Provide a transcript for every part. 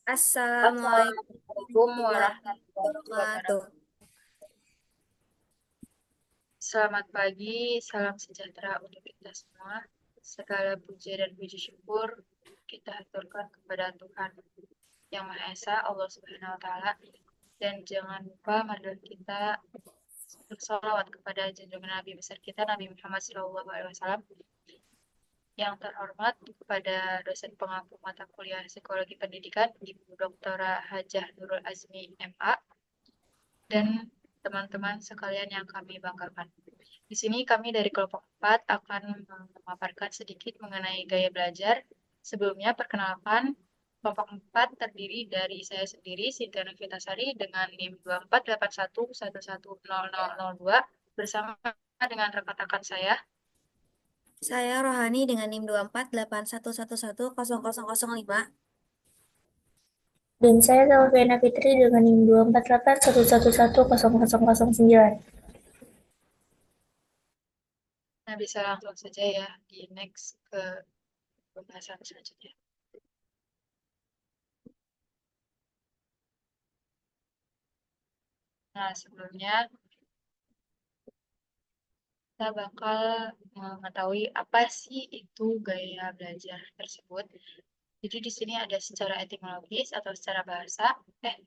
Assalamualaikum Assalamualaikum warahmatullahi warahmatullahi wabarakatuh. wabarakatuh. Selamat pagi, salam sejahtera untuk kita semua. Segala puji dan puji syukur kita haturkan kepada Tuhan Yang Maha Esa, Allah Subhanahu wa Ta'ala. Dan jangan lupa marilah kita bersolawat kepada junjungan Nabi besar kita, Nabi Muhammad SAW. Yang terhormat kepada dosen pengampu mata kuliah Psikologi Pendidikan, Ibu Dr. Hajah Nurul Azmi, MA, dan teman-teman sekalian yang kami banggakan. Di sini kami dari kelompok 4 akan memaparkan sedikit mengenai gaya belajar. Sebelumnya, perkenalkan, kelompok 4 terdiri dari saya sendiri, Sintia Novitasari, dengan NIM 24881110002, bersama dengan rekan-rekan saya. Saya Rohani dengan NIM 24881111005. Dan saya Selviana Fitri dengan NIM 24811111009. Nah, bisa langsung saja ya di next ke pembahasan selanjutnya. Nah, sebelumnya kita bakal mengetahui apa sih itu gaya belajar tersebut. Jadi di sini ada secara etimologis atau secara bahasa, eh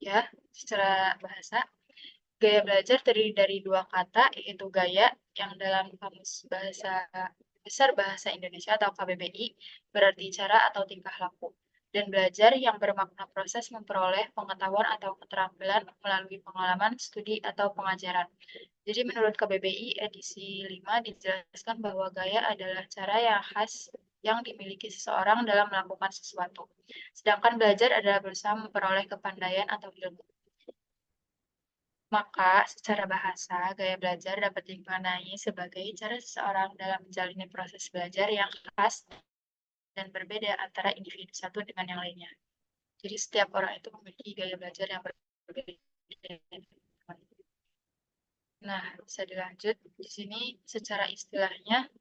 ya, secara bahasa, gaya belajar terdiri dari dua kata, yaitu gaya yang dalam kamus bahasa besar bahasa Indonesia atau KBBI berarti cara atau tingkah laku. Dan belajar yang bermakna proses memperoleh pengetahuan atau keterampilan melalui pengalaman, studi, atau pengajaran. Jadi menurut KBBI edisi 5 dijelaskan bahwa gaya adalah cara yang khas yang dimiliki seseorang dalam melakukan sesuatu. Sedangkan belajar adalah berusaha memperoleh kepandaian atau ilmu. Maka, secara bahasa, gaya belajar dapat dimaknai sebagai cara seseorang dalam menjalani proses belajar yang khas dan berbeda antara individu satu dengan yang lainnya. Jadi setiap orang itu memiliki gaya belajar yang berbeda. Nah, bisa dilanjut. Di sini secara istilahnya,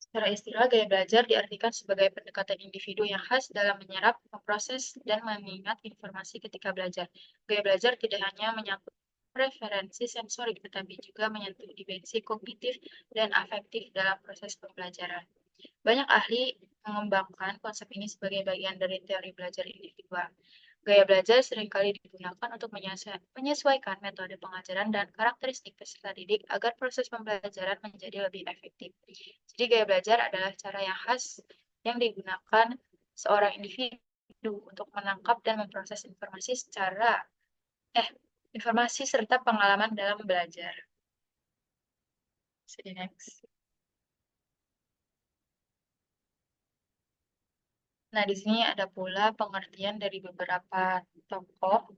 secara istilah, gaya belajar diartikan sebagai pendekatan individu yang khas dalam menyerap, memproses, dan mengingat informasi ketika belajar. Gaya belajar tidak hanya menyangkut preferensi sensorik, tetapi juga menyentuh dimensi kognitif dan afektif dalam proses pembelajaran. Banyak ahli mengembangkan konsep ini sebagai bagian dari teori belajar individual. Gaya belajar seringkali digunakan untuk menyesuaikan metode pengajaran dan karakteristik peserta didik agar proses pembelajaran menjadi lebih efektif. Jadi gaya belajar adalah cara yang khas yang digunakan seorang individu untuk menangkap dan memproses eh informasi serta pengalaman dalam belajar. Jadi next. Nah, di sini ada pula pengertian dari beberapa tokoh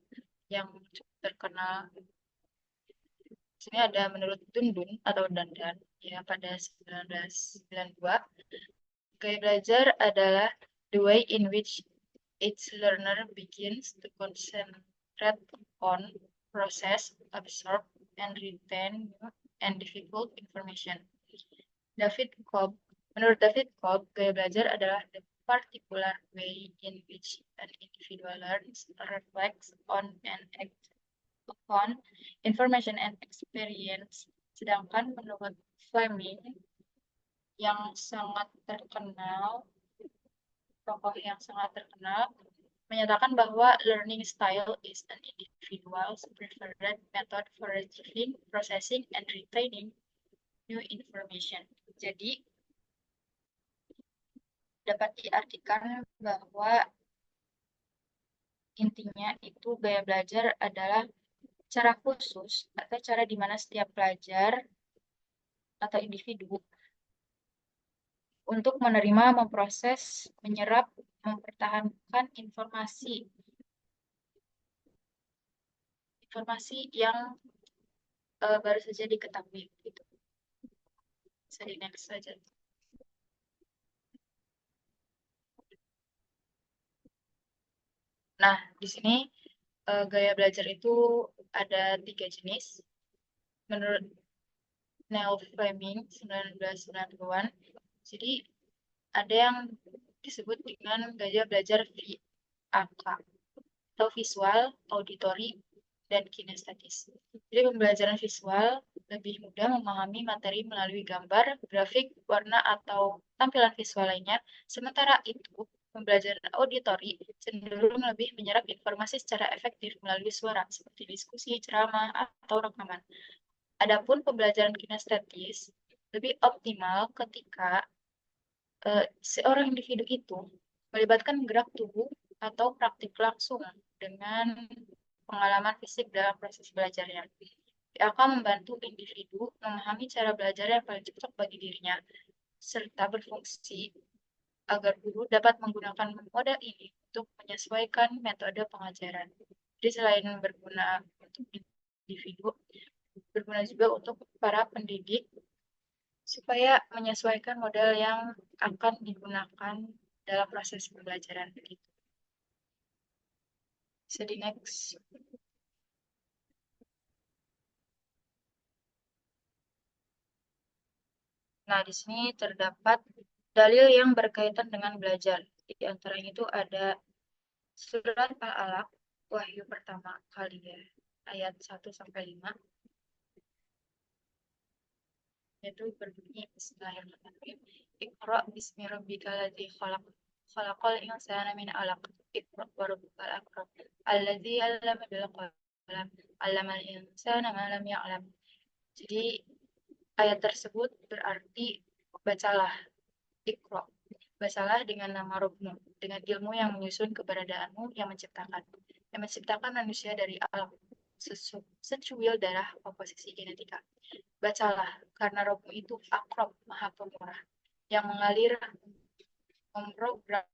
yang cukup terkenal. Di sini ada menurut Dundun atau Dandan ya pada 1992. Gaya belajar adalah the way in which each learner begins to concentrate on, process, absorb, and retain new and difficult information. David Cobb, menurut David Cobb, gaya belajar adalah the particular way in which an individual learns, reflects on, and acts upon information and experience. Sedangkan menurut Fleming, yang sangat terkenal, tokoh yang sangat terkenal, menyatakan bahwa learning style is an individual's preferred method for retrieving, processing, and retaining new information. Jadi, dapat diartikan bahwa intinya itu gaya belajar adalah cara khusus atau cara di mana setiap pelajar atau individu untuk menerima, memproses, menyerap, mempertahankan informasi yang baru saja diketahui gitu. Bisa di next saja. Nah, di sini gaya belajar itu ada 3 jenis. Menurut Neil Fleming 1990-an. Jadi ada yang disebut dengan gaya belajar VAK atau visual, auditory, dan kinestetis. Jadi pembelajaran visual lebih mudah memahami materi melalui gambar, grafik, warna, atau tampilan visual lainnya. Sementara itu, pembelajaran auditory cenderung lebih menyerap informasi secara efektif melalui suara, seperti diskusi, ceramah, atau rekaman. Adapun pembelajaran kinestetis lebih optimal ketika seorang individu itu melibatkan gerak tubuh atau praktik langsung dengan pengalaman fisik dalam proses belajarnya. akan membantu individu memahami cara belajar yang paling cocok bagi dirinya, serta berfungsi agar guru dapat menggunakan model ini untuk menyesuaikan metode pengajaran. Jadi selain berguna untuk individu, berguna juga untuk para pendidik supaya menyesuaikan model yang akan digunakan dalam proses pembelajaran begitu. Bisa di next. Nah, di sini terdapat dalil yang berkaitan dengan belajar. Di antaranya itu ada surat Al-Alaq, wahyu pertama kali ya, ayat 1-5, yaitu berbunyi Bismillahirrahmanirrahim. Iqra bismi rabbikal ladzi khalaq. Khalaqal insana min 'alaq. Iqra wa rabbukal akram. Alladzi 'allama bil qalam. 'Allamal insana ma lam ya'lam. Jadi ayat tersebut berarti bacalah, Iqra. Bacalah dengan nama Rabbmu, dengan ilmu yang menyusun keberadaanmu yang menciptakan manusia dari alam secuil darah komposisi genetika. Bacalah, karena Rabbmu itu Akram, Maha Pemurah, yang mengalir memprogram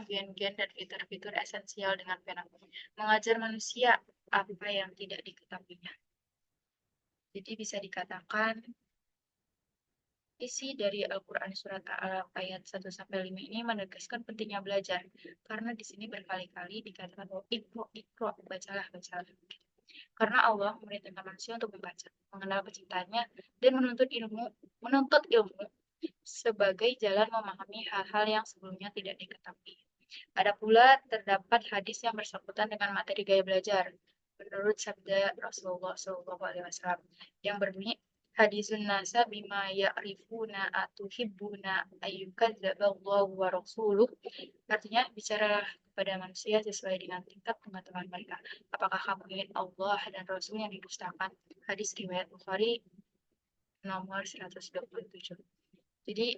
gen-gen dan fitur-fitur esensial dengan pena, mengajar manusia apa yang tidak diketahuinya. Jadi bisa dikatakan isi dari Al-Quran Surat Al-Alaq ayat 1-5 ini menegaskan pentingnya belajar. Karena di sini berkali-kali dikatakan bahwa ikro, bacalah, bacalah. Karena Allah memerintahkan manusia untuk membaca, mengenal penciptanya, dan menuntut ilmu sebagai jalan memahami hal-hal yang sebelumnya tidak diketahui. Ada pula terdapat hadis yang bersangkutan dengan materi gaya belajar. Menurut sabda Rasulullah SAW yang berbunyi, hadisun nasa bima ya'rifuna atuhibbuna ayyukadzaballahu wa rasuluh. Artinya, bicaralah kepada manusia sesuai dengan tingkat pengetahuan mereka. Apakah kamu ingin Allah dan Rasul yang didustakan? Hadis riwayat Bukhari nomor 127. Jadi,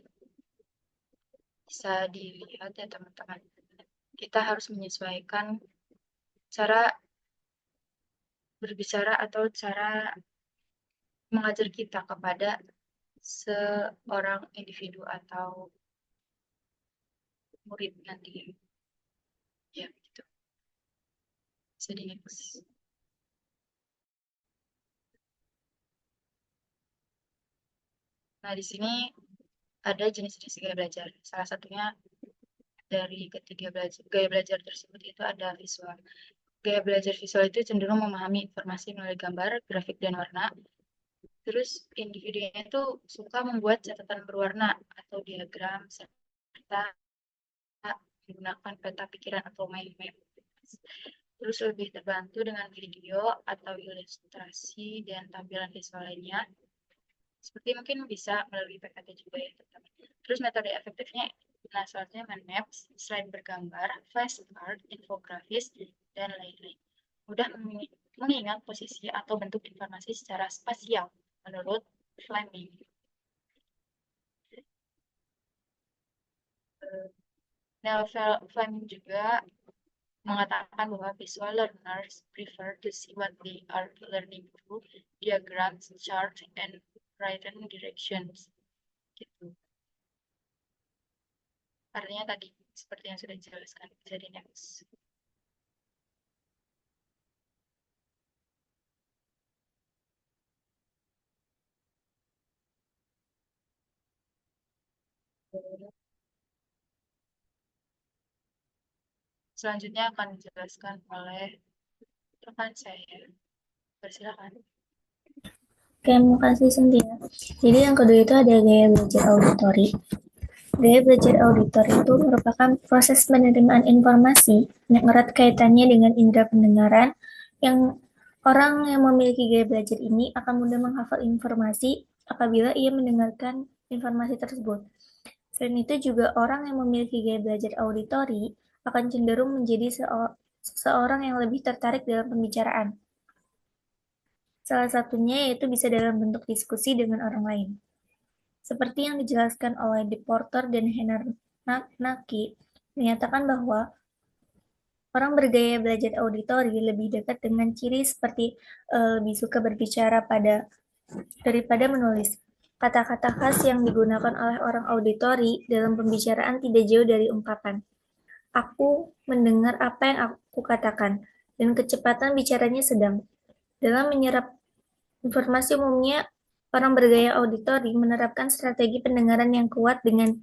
bisa dilihat ya teman-teman. Kita harus menyesuaikan cara berbicara atau cara mengajar kita kepada seorang individu atau murid nanti. Ya, gitu. Jadi next. Nah, di sini ada jenis-jenis gaya belajar. Salah satunya dari ketiga gaya belajar tersebut itu ada visual. Gaya belajar visual itu cenderung memahami informasi melalui gambar, grafik, dan warna. Terus individunya itu suka membuat catatan berwarna atau diagram serta menggunakan peta pikiran atau mind map. Terus lebih terbantu dengan video atau ilustrasi dan tampilan visual lainnya. Seperti mungkin bisa melalui PPT juga ya teman-teman. Terus metode efektifnya, nah salah mind maps, slide bergambar, flashcard, infografis, dan lain-lain. Mudah mengingat posisi atau bentuk informasi secara spasial menurut Fleming. Fleming juga mengatakan bahwa visual learners prefer to see what they are learning through diagrams, charts, and written directions. Gitu. Artinya tadi seperti yang sudah dijelaskan. Jadi next. Selanjutnya akan dijelaskan oleh Rekan saya, persilakan. Oke, makasih Cynthia. Jadi yang kedua itu ada gaya belajar auditori. Gaya belajar auditori itu merupakan proses penerimaan informasi yang erat kaitannya dengan indera pendengaran yang orang yang memiliki gaya belajar ini akan mudah menghafal informasi apabila ia mendengarkan informasi tersebut. Selain itu juga orang yang memiliki gaya belajar auditori akan cenderung menjadi seseorang yang lebih tertarik dalam pembicaraan. Salah satunya yaitu bisa dalam bentuk diskusi dengan orang lain. Seperti yang dijelaskan oleh De Porter dan Hener Naki, menyatakan bahwa orang bergaya belajar auditori lebih dekat dengan ciri seperti lebih suka berbicara daripada menulis. Kata-kata khas yang digunakan oleh orang auditori dalam pembicaraan tidak jauh dari ungkapan "aku mendengar apa yang aku katakan" dan kecepatan bicaranya sedang. Dalam menyerap informasi umumnya, orang bergaya auditori menerapkan strategi pendengaran yang kuat dengan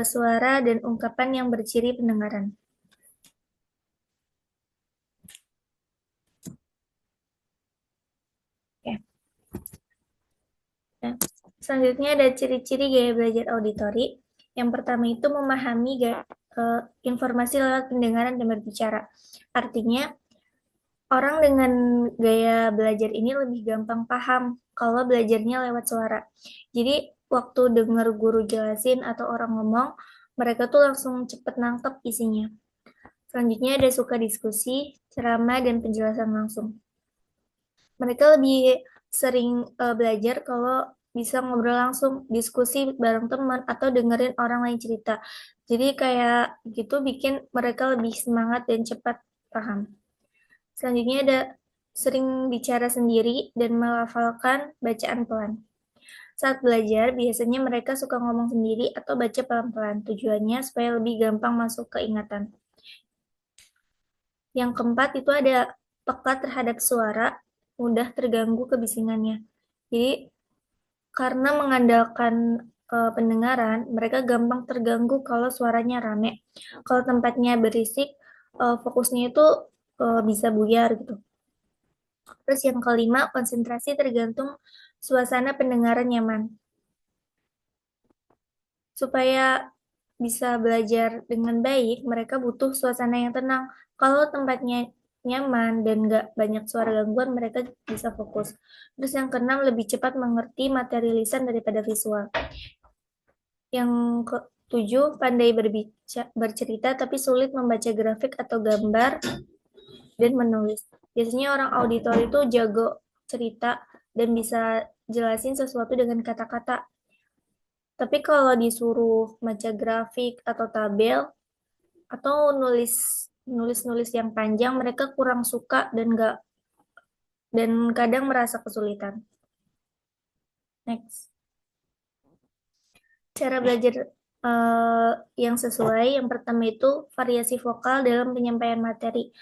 suara dan ungkapan yang berciri pendengaran. Ya. Nah, selanjutnya ada ciri-ciri gaya belajar auditori. Yang pertama itu memahami informasi lewat pendengaran dan berbicara. Artinya, orang dengan gaya belajar ini lebih gampang paham kalau belajarnya lewat suara. Jadi, waktu dengar guru jelasin atau orang ngomong, mereka tuh langsung cepet nangkep isinya. Selanjutnya ada suka diskusi, ceramah, dan penjelasan langsung. Mereka lebih sering belajar kalau bisa ngobrol langsung, diskusi bareng teman, atau dengerin orang lain cerita. Jadi kayak gitu bikin mereka lebih semangat dan cepat paham. Selanjutnya ada sering bicara sendiri dan melafalkan bacaan pelan. Saat belajar, biasanya mereka suka ngomong sendiri atau baca pelan-pelan. Tujuannya supaya lebih gampang masuk ke ingatan. Yang keempat itu ada peka terhadap suara, mudah terganggu kebisingannya. Jadi karena mengandalkan pendengaran, mereka gampang terganggu kalau suaranya rame. Kalau tempatnya berisik, fokusnya itu bisa buyar gitu. Terus yang kelima, konsentrasi tergantung suasana pendengaran nyaman. Supaya bisa belajar dengan baik, mereka butuh suasana yang tenang. Kalau tempatnya nyaman dan nggak banyak suara gangguan, mereka bisa fokus. Terus yang keenam, lebih cepat mengerti materi lisan daripada visual. Yang ketujuh, pandai bercerita tapi sulit membaca grafik atau gambar dan menulis. Biasanya orang auditor itu jago cerita dan bisa jelasin sesuatu dengan kata-kata. Tapi kalau disuruh baca grafik atau tabel atau nulis yang panjang, mereka kurang suka dan kadang merasa kesulitan. Next. Cara belajar yang sesuai, yang pertama itu variasi vokal dalam penyampaian materi.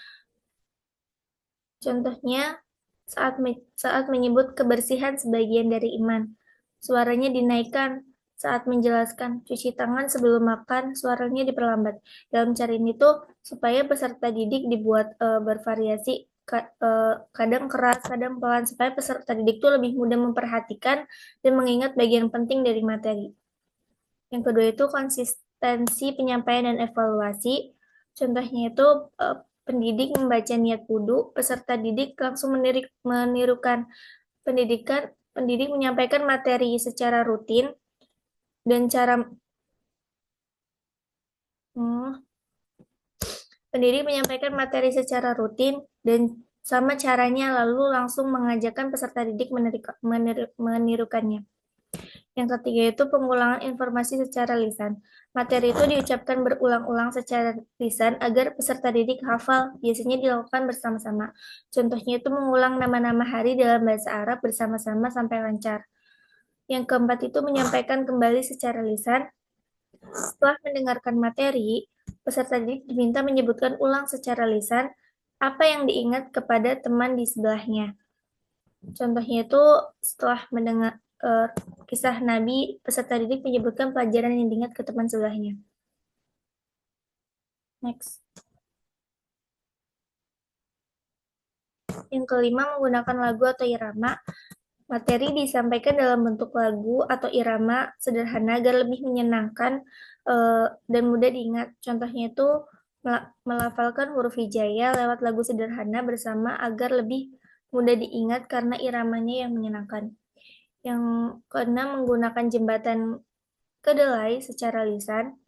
Contohnya, saat menyebut kebersihan sebagian dari iman, suaranya dinaikkan. Saat menjelaskan cuci tangan sebelum makan, suaranya diperlambat. Dalam cara ini tuh supaya peserta didik dibuat bervariasi, kadang keras, kadang pelan, supaya peserta didik tuh lebih mudah memperhatikan dan mengingat bagian penting dari materi. Yang kedua itu konsistensi penyampaian dan evaluasi. Contohnya itu pendidik membaca niat wudhu, peserta didik langsung menirukan pendidik menyampaikan materi secara rutin dan pendidik menyampaikan materi secara rutin dan sama caranya lalu langsung mengajarkan peserta didik menirukannya. Yang ketiga itu pengulangan informasi secara lisan. Materi itu diucapkan berulang-ulang secara lisan agar peserta didik hafal. Biasanya dilakukan bersama-sama. Contohnya itu mengulang nama-nama hari dalam bahasa Arab bersama-sama sampai lancar. Yang keempat itu menyampaikan kembali secara lisan. Setelah mendengarkan materi, peserta didik diminta menyebutkan ulang secara lisan apa yang diingat kepada teman di sebelahnya. Contohnya itu setelah mendengar kisah Nabi, peserta didik menyebutkan pelajaran yang diingat ke teman sebelahnya. Next. Yang kelima, menggunakan lagu atau irama. Materi disampaikan dalam bentuk lagu atau irama sederhana agar lebih menyenangkan dan mudah diingat. Contohnya itu melafalkan huruf hijaya lewat lagu sederhana bersama agar lebih mudah diingat karena iramanya yang menyenangkan. Yang keenam, menggunakan jembatan kedelai secara lisan.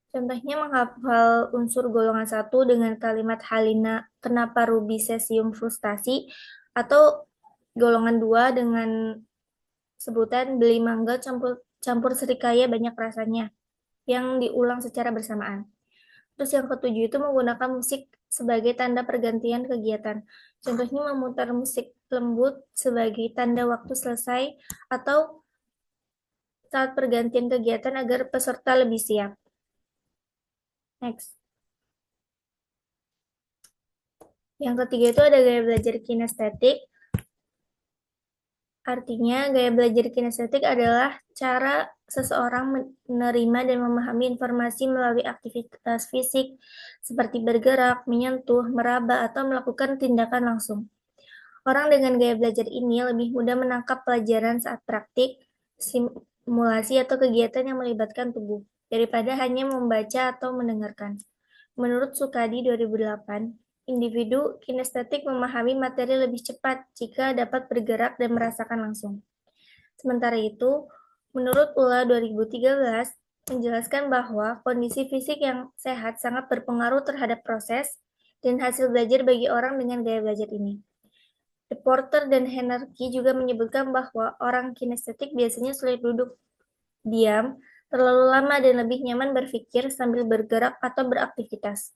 Contohnya menghafal unsur golongan satu dengan kalimat Halina kenapa Ruby Cesium frustasi, atau golongan 2 dengan sebutan beli mangga campur serikaya banyak rasanya yang diulang secara bersamaan. Terus yang ketujuh itu menggunakan musik sebagai tanda pergantian kegiatan. Contohnya memutar musik lembut sebagai tanda waktu selesai atau saat pergantian kegiatan agar peserta lebih siap. Next. Yang ketiga itu ada gaya belajar kinestetik. Artinya, gaya belajar kinestetik adalah cara seseorang menerima dan memahami informasi melalui aktivitas fisik seperti bergerak, menyentuh, meraba, atau melakukan tindakan langsung. Orang dengan gaya belajar ini lebih mudah menangkap pelajaran saat praktik, simulasi, atau kegiatan yang melibatkan tubuh, daripada hanya membaca atau mendengarkan. Menurut Sukadi 2008, individu kinestetik memahami materi lebih cepat jika dapat bergerak dan merasakan langsung. Sementara itu, menurut ULA 2013, menjelaskan bahwa kondisi fisik yang sehat sangat berpengaruh terhadap proses dan hasil belajar bagi orang dengan gaya belajar ini. Porter dan Hennerke juga menyebutkan bahwa orang kinestetik biasanya sulit duduk diam terlalu lama dan lebih nyaman berpikir sambil bergerak atau beraktivitas.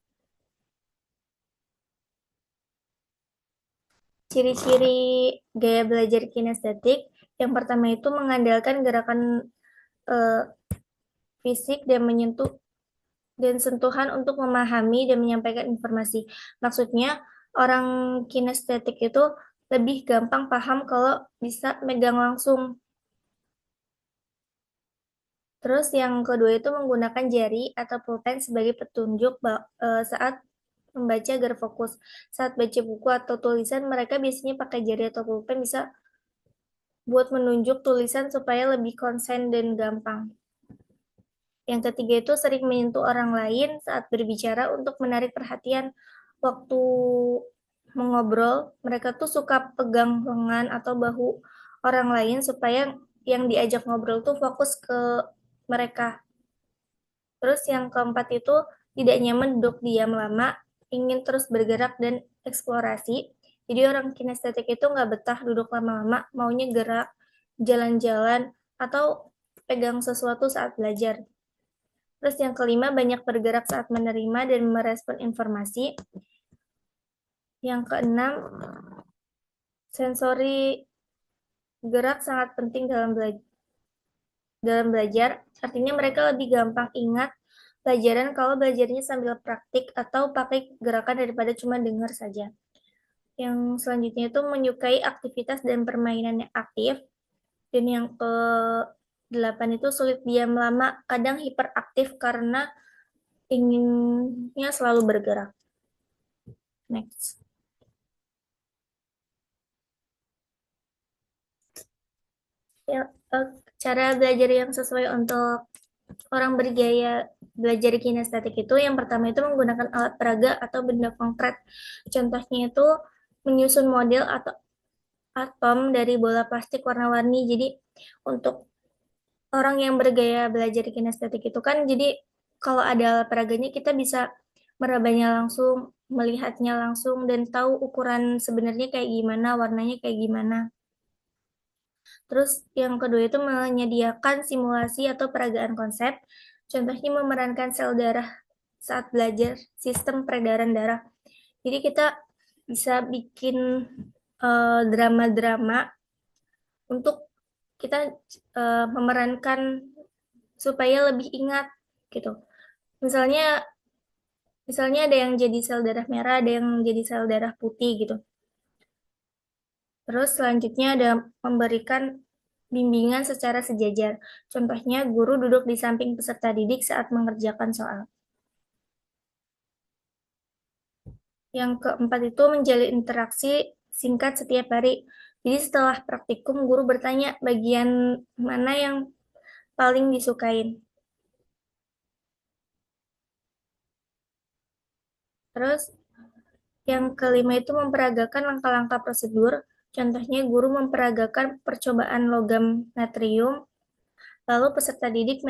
Ciri-ciri gaya belajar kinestetik, yang pertama itu mengandalkan gerakan fisik dan menyentuh dan sentuhan untuk memahami dan menyampaikan informasi. Maksudnya, orang kinestetik itu lebih gampang paham kalau bisa megang langsung. Terus yang kedua itu menggunakan jari atau pulpen sebagai petunjuk saat membaca agar fokus. Saat baca buku atau tulisan, mereka biasanya pakai jari atau pulpen bisa buat menunjuk tulisan supaya lebih konsen dan gampang. Yang ketiga itu sering menyentuh orang lain saat berbicara untuk menarik perhatian. Waktu mengobrol, mereka tuh suka pegang lengan atau bahu orang lain supaya yang diajak ngobrol tuh fokus ke mereka. Terus yang keempat itu tidak nyaman duduk diam lama, ingin terus bergerak dan eksplorasi. Jadi orang kinestetik itu nggak betah duduk lama-lama, maunya gerak, jalan-jalan, atau pegang sesuatu saat belajar. Terus yang kelima, banyak bergerak saat menerima dan merespon informasi. Yang keenam, sensori gerak sangat penting dalam belajar. Artinya mereka lebih gampang ingat pelajaran kalau belajarnya sambil praktik atau pakai gerakan daripada cuma dengar saja. Yang selanjutnya itu menyukai aktivitas dan permainan yang aktif. Dan yang ke-8 itu sulit diam lama, kadang hiperaktif karena inginnya selalu bergerak. Next. Ya, cara belajar yang sesuai untuk orang bergaya belajar kinestetik itu yang pertama itu menggunakan alat peraga atau benda konkret. Contohnya itu menyusun model atau atom dari bola plastik warna-warni. Jadi untuk orang yang bergaya belajar kinestetik itu kan jadi kalau ada alat peraganya kita bisa merabanya langsung, melihatnya langsung dan tahu ukuran sebenarnya kayak gimana, warnanya kayak gimana. Terus yang kedua itu menyediakan simulasi atau peragaan konsep. Contohnya memerankan sel darah saat belajar sistem peredaran darah. Jadi kita bisa bikin drama-drama untuk kita memerankan supaya lebih ingat gitu. Misalnya misalnya ada yang jadi sel darah merah, ada yang jadi sel darah putih gitu. Terus selanjutnya ada memberikan bimbingan secara sejajar. Contohnya, guru duduk di samping peserta didik saat mengerjakan soal. Yang keempat itu menjalin interaksi singkat setiap hari. Jadi setelah praktikum, guru bertanya bagian mana yang paling disukain. Terus yang kelima itu memperagakan langkah-langkah prosedur. Contohnya guru memperagakan percobaan logam natrium, lalu peserta didik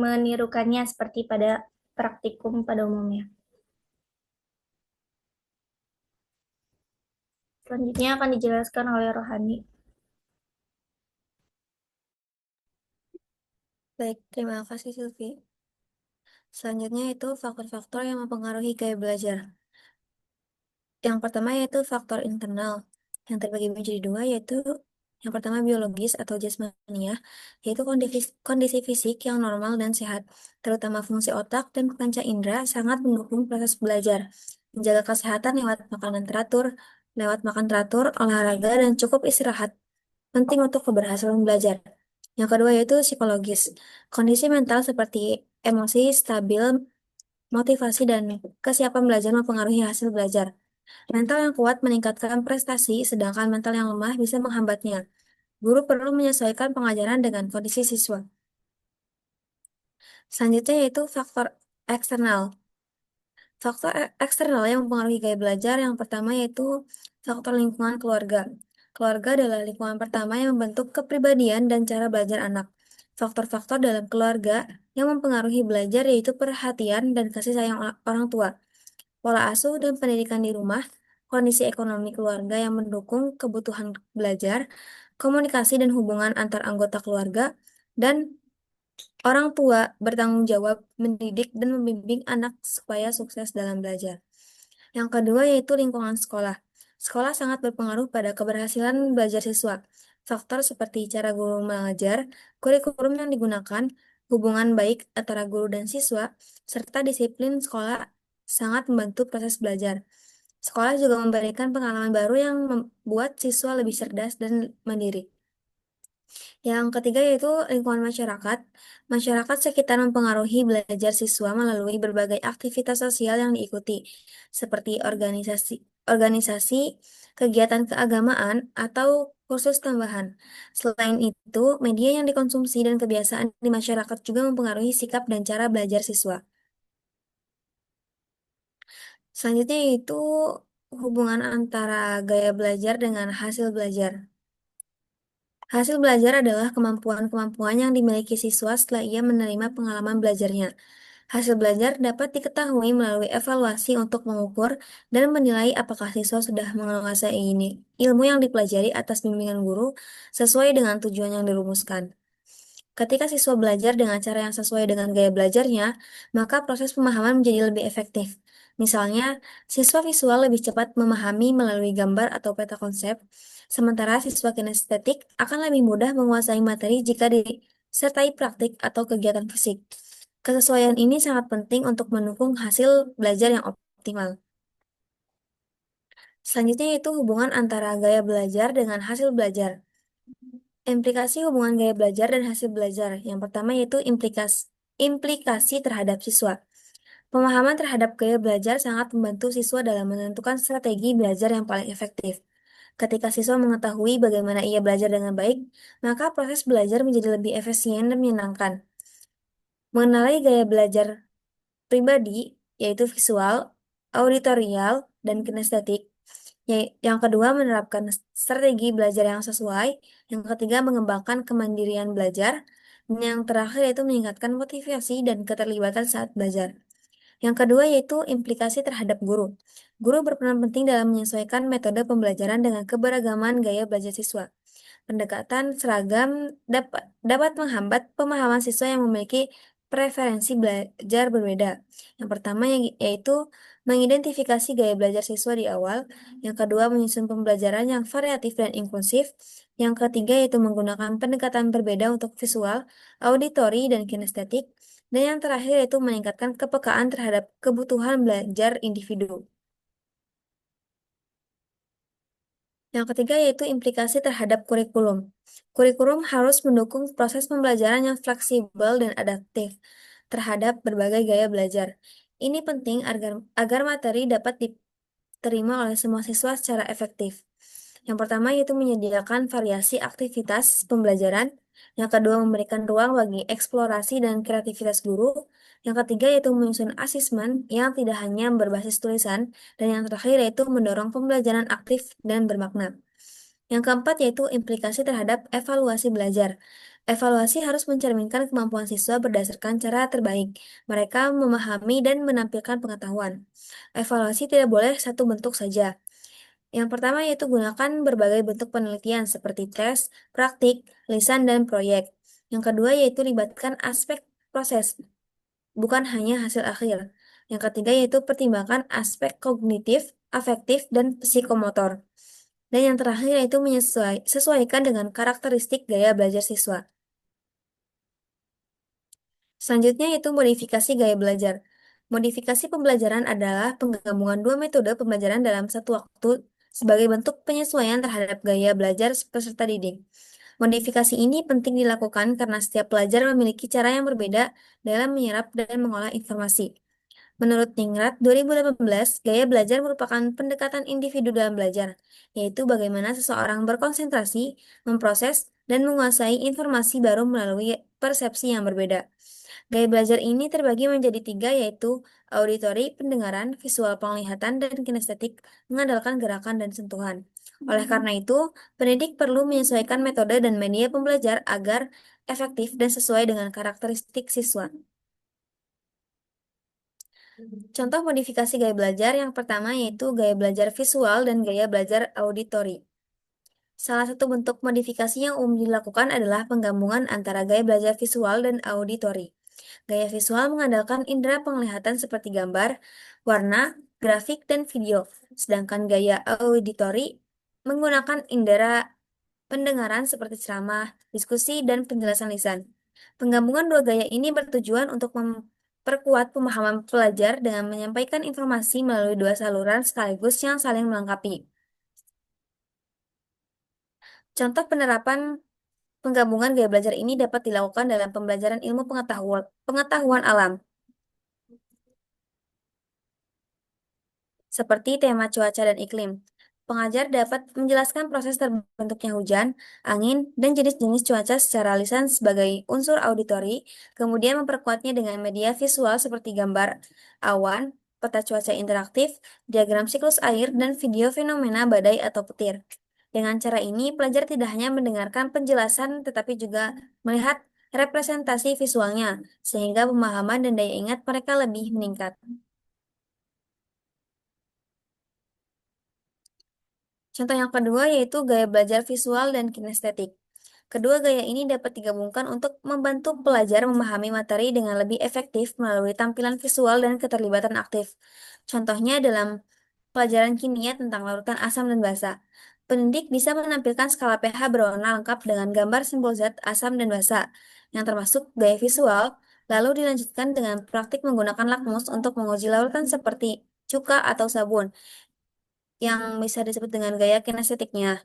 menirukannya seperti pada praktikum pada umumnya. Selanjutnya akan dijelaskan oleh Rohani. Baik, terima kasih Silvi. Selanjutnya itu faktor-faktor yang mempengaruhi gaya belajar. Yang pertama yaitu faktor internal, yang terbagi menjadi dua, yaitu yang pertama biologis atau jasmania, yaitu kondisi fisik yang normal dan sehat, terutama fungsi otak dan panca indera sangat mendukung proses belajar. Menjaga kesehatan lewat makan teratur, olahraga, dan cukup istirahat, penting untuk keberhasilan belajar. Yang kedua yaitu psikologis. Kondisi mental seperti emosi stabil, motivasi, dan kesiapan belajar mempengaruhi hasil belajar. Mental yang kuat meningkatkan prestasi, sedangkan mental yang lemah bisa menghambatnya. Guru perlu menyesuaikan pengajaran dengan kondisi siswa. Selanjutnya yaitu faktor eksternal. Faktor eksternal yang mempengaruhi gaya belajar yang pertama yaitu faktor lingkungan keluarga. Keluarga adalah lingkungan pertama yang membentuk kepribadian dan cara belajar anak. Faktor-faktor dalam keluarga yang mempengaruhi belajar yaitu perhatian dan kasih sayang orang tua, pola asuh dan pendidikan di rumah, kondisi ekonomi keluarga yang mendukung kebutuhan belajar, komunikasi dan hubungan antar anggota keluarga, dan orang tua bertanggung jawab mendidik dan membimbing anak supaya sukses dalam belajar. Yang kedua yaitu lingkungan sekolah. Sekolah sangat berpengaruh pada keberhasilan belajar siswa. Faktor seperti cara guru mengajar, kurikulum yang digunakan, hubungan baik antara guru dan siswa, serta disiplin sekolah sangat membantu proses belajar. Sekolah juga memberikan pengalaman baru yang membuat siswa lebih cerdas dan mandiri. Yang ketiga yaitu lingkungan masyarakat. Masyarakat sekitar mempengaruhi belajar siswa melalui berbagai aktivitas sosial yang diikuti, seperti organisasi, kegiatan keagamaan, atau kursus tambahan. Selain itu, media yang dikonsumsi dan kebiasaan di masyarakat juga mempengaruhi sikap dan cara belajar siswa. Selanjutnya yaitu hubungan antara gaya belajar dengan hasil belajar. Hasil belajar adalah kemampuan-kemampuan yang dimiliki siswa setelah ia menerima pengalaman belajarnya. Hasil belajar dapat diketahui melalui evaluasi untuk mengukur dan menilai apakah siswa sudah menguasai ilmu yang dipelajari atas bimbingan guru sesuai dengan tujuan yang dirumuskan. Ketika siswa belajar dengan cara yang sesuai dengan gaya belajarnya, maka proses pemahaman menjadi lebih efektif. Misalnya, siswa visual lebih cepat memahami melalui gambar atau peta konsep, sementara siswa kinestetik akan lebih mudah menguasai materi jika disertai praktik atau kegiatan fisik. Kesesuaian ini sangat penting untuk mendukung hasil belajar yang optimal. Selanjutnya yaitu hubungan antara gaya belajar dengan hasil belajar. Implikasi hubungan gaya belajar dan hasil belajar. Yang pertama yaitu implikasi terhadap siswa. Pemahaman terhadap gaya belajar sangat membantu siswa dalam menentukan strategi belajar yang paling efektif. Ketika siswa mengetahui bagaimana ia belajar dengan baik, maka proses belajar menjadi lebih efisien dan menyenangkan. Mengenali gaya belajar pribadi, yaitu visual, auditorial, dan kinestetik. Yang kedua, menerapkan strategi belajar yang sesuai. Yang ketiga, mengembangkan kemandirian belajar. Dan yang terakhir yaitu meningkatkan motivasi dan keterlibatan saat belajar. Yang kedua yaitu implikasi terhadap guru. Guru berperan penting dalam menyesuaikan metode pembelajaran dengan keberagaman gaya belajar siswa. Pendekatan seragam dapat menghambat pemahaman siswa yang memiliki preferensi belajar berbeda. Yang pertama yaitu mengidentifikasi gaya belajar siswa di awal, yang kedua menyusun pembelajaran yang variatif dan inklusif, yang ketiga yaitu menggunakan pendekatan berbeda untuk visual, auditori, dan kinestetik, dan yang terakhir yaitu meningkatkan kepekaan terhadap kebutuhan belajar individu. Yang ketiga yaitu implikasi terhadap kurikulum. Kurikulum harus mendukung proses pembelajaran yang fleksibel dan adaptif terhadap berbagai gaya belajar. Ini penting agar materi dapat diterima oleh semua siswa secara efektif. Yang pertama yaitu menyediakan variasi aktivitas pembelajaran. Yang kedua memberikan ruang bagi eksplorasi dan kreativitas guru. Yang ketiga yaitu menyusun asesmen yang tidak hanya berbasis tulisan. Dan yang terakhir yaitu mendorong pembelajaran aktif dan bermakna. Yang keempat yaitu implikasi terhadap evaluasi belajar. Evaluasi harus mencerminkan kemampuan siswa berdasarkan cara terbaik. Mereka memahami dan menampilkan pengetahuan. Evaluasi tidak boleh satu bentuk saja. Yang pertama yaitu gunakan berbagai bentuk penelitian seperti tes, praktik, lisan, dan proyek. Yang kedua yaitu libatkan aspek proses, bukan hanya hasil akhir. Yang ketiga yaitu pertimbangkan aspek kognitif, afektif, dan psikomotor. Dan yang terakhir yaitu sesuaikan dengan karakteristik gaya belajar siswa. Selanjutnya yaitu modifikasi gaya belajar. Modifikasi pembelajaran adalah penggabungan dua metode pembelajaran dalam satu waktu sebagai bentuk penyesuaian terhadap gaya belajar peserta didik. Modifikasi ini penting dilakukan karena setiap pelajar memiliki cara yang berbeda dalam menyerap dan mengolah informasi. Menurut Ningrat 2018, gaya belajar merupakan pendekatan individu dalam belajar, yaitu bagaimana seseorang berkonsentrasi, memproses, dan menguasai informasi baru melalui persepsi yang berbeda. Gaya belajar ini terbagi menjadi tiga, yaitu auditori, pendengaran, visual penglihatan, dan kinestetik, mengandalkan gerakan dan sentuhan. Oleh karena itu, pendidik perlu menyesuaikan metode dan media pembelajar agar efektif dan sesuai dengan karakteristik siswa. Contoh modifikasi gaya belajar yang pertama yaitu gaya belajar visual dan gaya belajar auditori. Salah satu bentuk modifikasi yang umum dilakukan adalah penggabungan antara gaya belajar visual dan auditori. Gaya visual mengandalkan indera penglihatan seperti gambar, warna, grafik, dan video, sedangkan gaya auditori menggunakan indera pendengaran seperti ceramah, diskusi, dan penjelasan lisan. Penggabungan dua gaya ini bertujuan untuk memperkuat pemahaman pelajar dengan menyampaikan informasi melalui dua saluran sekaligus yang saling melengkapi. Contoh penerapan penggabungan gaya belajar ini dapat dilakukan dalam pembelajaran ilmu pengetahuan alam, seperti tema cuaca dan iklim. Pengajar dapat menjelaskan proses terbentuknya hujan, angin, dan jenis-jenis cuaca secara lisan sebagai unsur auditori, kemudian memperkuatnya dengan media visual seperti gambar awan, peta cuaca interaktif, diagram siklus air, dan video fenomena badai atau petir. Dengan cara ini, pelajar tidak hanya mendengarkan penjelasan, tetapi juga melihat representasi visualnya, sehingga pemahaman dan daya ingat mereka lebih meningkat. Contoh yang kedua yaitu gaya belajar visual dan kinestetik. Kedua gaya ini dapat digabungkan untuk membantu pelajar memahami materi dengan lebih efektif melalui tampilan visual dan keterlibatan aktif. Contohnya dalam pelajaran kimia tentang larutan asam dan basa. Pendidik bisa menampilkan skala pH berwarna lengkap dengan gambar simbol zat asam dan basa, yang termasuk gaya visual, lalu dilanjutkan dengan praktik menggunakan lakmus untuk menguji larutan seperti cuka atau sabun yang bisa disebut dengan gaya kinestetiknya.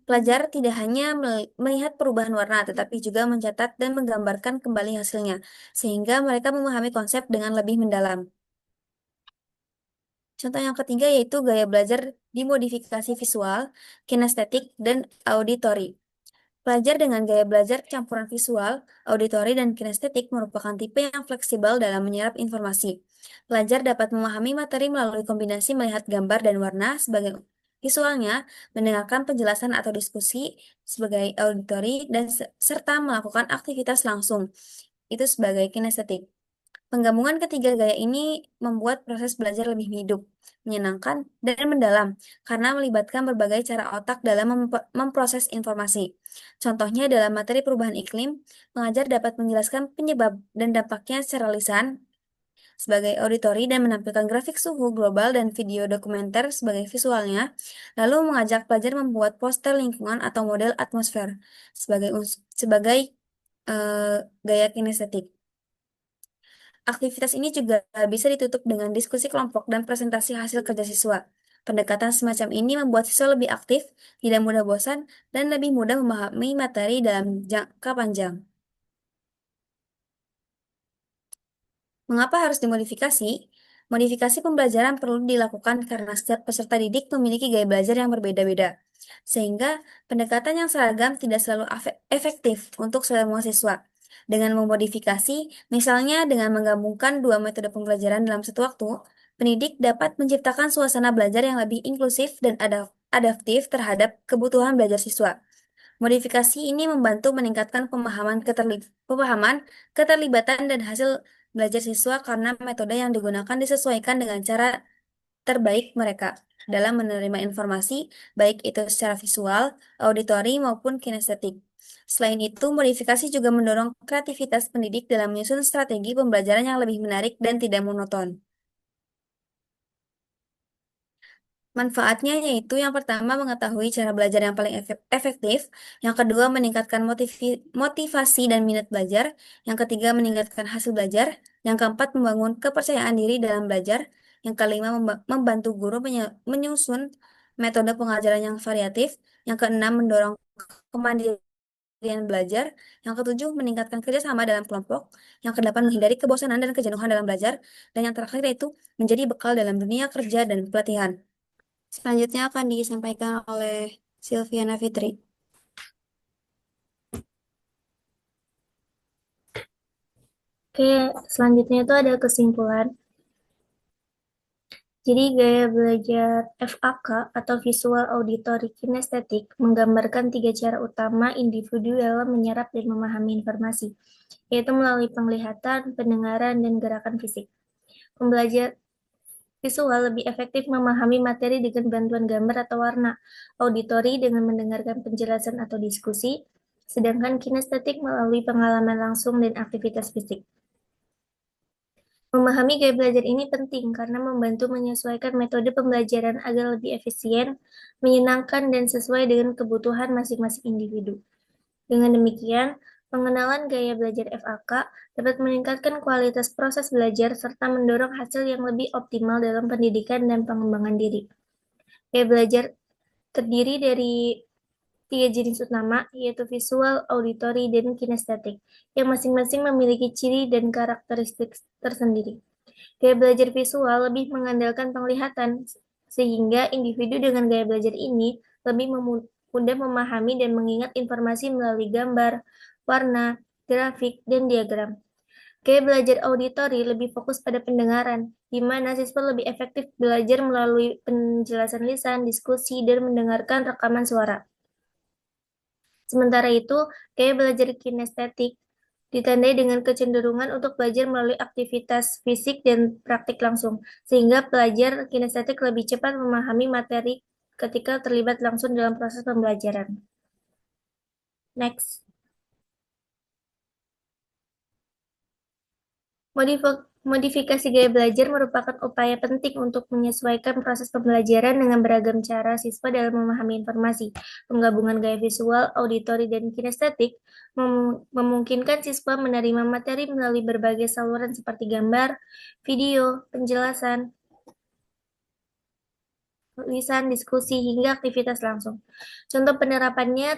Pelajar tidak hanya melihat perubahan warna, tetapi juga mencatat dan menggambarkan kembali hasilnya, sehingga mereka memahami konsep dengan lebih mendalam. Contoh yang ketiga yaitu gaya belajar dimodifikasi visual, kinestetik, dan auditori. Pelajar dengan gaya belajar campuran visual, auditori, dan kinestetik merupakan tipe yang fleksibel dalam menyerap informasi. Pelajar dapat memahami materi melalui kombinasi melihat gambar dan warna sebagai visualnya, mendengarkan penjelasan atau diskusi sebagai auditori, dan serta melakukan aktivitas langsung, itu sebagai kinestetik. Penggabungan ketiga gaya ini membuat proses belajar lebih hidup, menyenangkan, dan mendalam karena melibatkan berbagai cara otak dalam memproses informasi. Contohnya dalam materi perubahan iklim, pengajar dapat menjelaskan penyebab dan dampaknya secara lisan sebagai auditori dan menampilkan grafik suhu global dan video dokumenter sebagai visualnya, lalu mengajak pelajar membuat poster lingkungan atau model atmosfer sebagai gaya kinestetik. Aktivitas ini juga bisa ditutup dengan diskusi kelompok dan presentasi hasil kerja siswa. Pendekatan semacam ini membuat siswa lebih aktif, tidak mudah bosan, dan lebih mudah memahami materi dalam jangka panjang. Mengapa harus dimodifikasi? Modifikasi pembelajaran perlu dilakukan karena setiap peserta didik memiliki gaya belajar yang berbeda-beda, sehingga pendekatan yang seragam tidak selalu efektif untuk semua siswa. Dengan memodifikasi, misalnya dengan menggabungkan dua metode pembelajaran dalam satu waktu, pendidik dapat menciptakan suasana belajar yang lebih inklusif dan adaptif terhadap kebutuhan belajar siswa. Modifikasi ini membantu meningkatkan pemahaman, keterlibatan, dan hasil belajar siswa karena metode yang digunakan disesuaikan dengan cara terbaik mereka dalam menerima informasi, baik itu secara visual, auditori, maupun kinestetik. Selain itu, modifikasi juga mendorong kreativitas pendidik dalam menyusun strategi pembelajaran yang lebih menarik dan tidak monoton. Manfaatnya yaitu yang pertama mengetahui cara belajar yang paling efektif, yang kedua meningkatkan motivasi dan minat belajar, yang ketiga meningkatkan hasil belajar, yang keempat membangun kepercayaan diri dalam belajar, yang kelima membantu guru menyusun metode pengajaran yang variatif, yang keenam mendorong kemandirian belajar, yang ketujuh meningkatkan kerjasama dalam kelompok, yang kedelapan menghindari kebosanan dan kejenuhan dalam belajar, dan yang terakhir yaitu menjadi bekal dalam dunia kerja dan pelatihan. Selanjutnya akan disampaikan oleh Silviana Fitri. Oke, selanjutnya itu ada kesimpulan. Jadi gaya belajar FAK atau Visual Auditory Kinesthetic menggambarkan tiga cara utama individu dalam menyerap dan memahami informasi, yaitu melalui penglihatan, pendengaran, dan gerakan fisik. Pembelajar visual lebih efektif memahami materi dengan bantuan gambar atau warna, auditori dengan mendengarkan penjelasan atau diskusi, sedangkan kinestetik melalui pengalaman langsung dan aktivitas fisik. Memahami gaya belajar ini penting karena membantu menyesuaikan metode pembelajaran agar lebih efisien, menyenangkan, dan sesuai dengan kebutuhan masing-masing individu. Dengan demikian, pengenalan gaya belajar FAK dapat meningkatkan kualitas proses belajar serta mendorong hasil yang lebih optimal dalam pendidikan dan pengembangan diri. Gaya belajar terdiri dari tiga jenis utama, yaitu visual, auditory, dan kinestetik, yang masing-masing memiliki ciri dan karakteristik tersendiri. Gaya belajar visual lebih mengandalkan penglihatan, sehingga individu dengan gaya belajar ini lebih mudah memahami dan mengingat informasi melalui gambar, warna, grafik, dan diagram. Gaya belajar auditori lebih fokus pada pendengaran, di mana siswa lebih efektif belajar melalui penjelasan lisan, diskusi, dan mendengarkan rekaman suara. Sementara itu, gaya belajar kinestetik ditandai dengan kecenderungan untuk belajar melalui aktivitas fisik dan praktik langsung, sehingga pelajar kinestetik lebih cepat memahami materi ketika terlibat langsung dalam proses pembelajaran. Next. Modifikasi gaya belajar merupakan upaya penting untuk menyesuaikan proses pembelajaran dengan beragam cara siswa dalam memahami informasi. Penggabungan gaya visual, auditori, dan kinestetik memungkinkan siswa menerima materi melalui berbagai saluran seperti gambar, video, penjelasan, tulisan, diskusi, hingga aktivitas langsung. Contoh penerapannya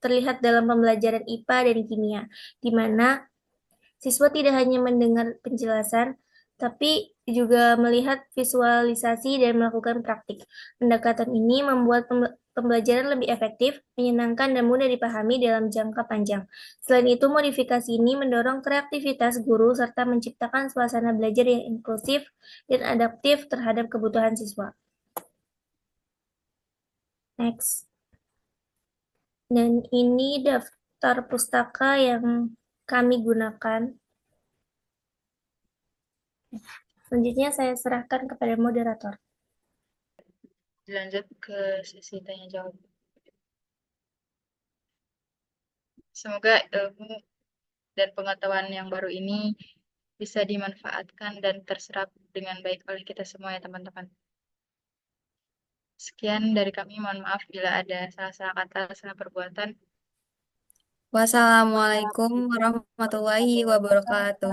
terlihat dalam pembelajaran IPA dan kimia, di mana siswa tidak hanya mendengar penjelasan, tapi juga melihat visualisasi dan melakukan praktik. Pendekatan ini membuat pembelajaran lebih efektif, menyenangkan, dan mudah dipahami dalam jangka panjang. Selain itu, modifikasi ini mendorong kreativitas guru serta menciptakan suasana belajar yang inklusif dan adaptif terhadap kebutuhan siswa. Next. Dan ini daftar pustaka yang kami gunakan. Selanjutnya saya serahkan kepada moderator. Lanjut ke sesi tanya jawab. Semoga ilmu dan pengetahuan yang baru ini bisa dimanfaatkan dan terserap dengan baik oleh kita semua ya teman-teman. Sekian dari kami, mohon maaf bila ada salah-salah kata, salah perbuatan. Wassalamualaikum warahmatullahi wabarakatuh.